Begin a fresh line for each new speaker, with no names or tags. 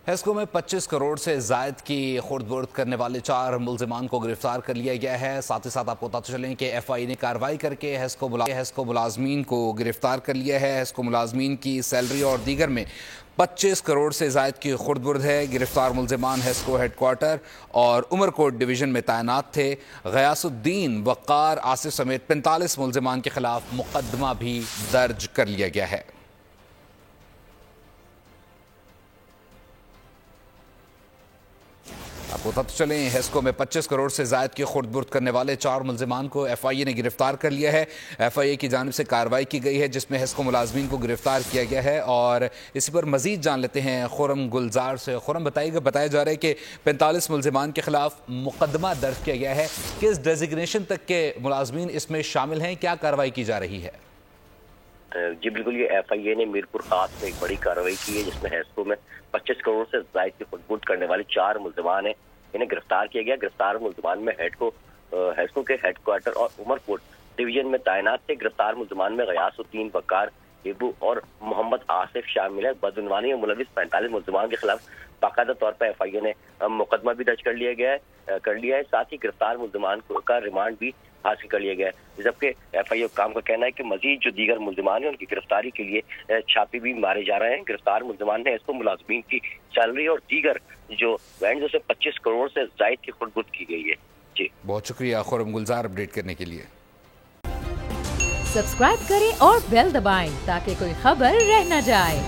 ہیسکو میں 25 کروڑ سے زائد کی خورد برد کرنے والے 4 ملزمان کو گرفتار کر لیا گیا ہے۔ ساتھ ہی ساتھ آپ کو بتاتے چلیں کہ ایف آئی نے کارروائی کر کے ہیسکو ملازمین کو گرفتار کر لیا ہے۔ ہیسکو ملازمین کی سیلری اور دیگر میں 25 کروڑ سے زائد کی خورد برد ہے۔ گرفتار ملزمان ہیسکو ہیڈ کوارٹر اور عمر کوٹ ڈویژن میں تعینات تھے۔ غیاث الدین، وقار، آصف سمیت 45 ملزمان کے خلاف مقدمہ بھی درج کر لیا گیا ہے۔ آپ کو بتاتے چلیں ہیسکو میں 25 کروڑ سے زائد کی خورد برد کرنے والے 4 ملزمان کو ایف آئی اے نے گرفتار کر لیا ہے۔ ایف آئی اے کی جانب سے کارروائی کی گئی ہے جس میں ہیسکو ملازمین کو گرفتار کیا گیا ہے، اور اسی پر مزید جان لیتے ہیں خرم گلزار سے۔ خرم، بتایا جا رہا ہے کہ 45 ملزمان کے خلاف مقدمہ درج کیا گیا ہے۔ کس ڈیزگنیشن تک کے ملازمین اس میں شامل ہیں؟ کیا کارروائی کی جا رہی ہے؟
جی بالکل، یہ ایف آئی اے نے میرپور خاص میں ایک بڑی کارروائی کی ہے جس میں ہیسکو میں 25 کروڑ سے زائد کی خورد برد کرنے والے 4 ملزمان ہیں، انہیں گرفتار کیا گیا۔ گرفتار ملزمان میں ہیسکو کے ہیڈ کوارٹر اور عمر کوٹ ڈویژن میں تعینات تھے۔ گرفتار ملزمان میں غیاث الدین، وقار، ابو اور محمد آصف شامل ہے۔ بدعنوانی میں ملوث 45 ملزمان کے خلاف باقاعدہ طور پر ایف آئی اے نے مقدمہ بھی درج کر لیا ہے۔ ساتھ ہی گرفتار ملزمان کا ریمانڈ بھی حاصل کر لیا گیا ہے، جبکہ ایف آئی اے حکام کا کہنا ہے کہ مزید جو دیگر ملزمان ہیں ان کی گرفتاری کے لیے چھاپے بھی مارے جا رہے ہیں۔ گرفتار ملزمان نے اس کو ملازمین کی سیلری اور دیگر جو وینڈ سے 25 کروڑ سے زائد کی خورد برد کی گئی ہے۔ جی
بہت شکریہ خرم گلزار اپڈیٹ کرنے کے لیے۔
سبسکرائب کریں اور بیل دبائیں تاکہ کوئی خبر رہ نہ جائے۔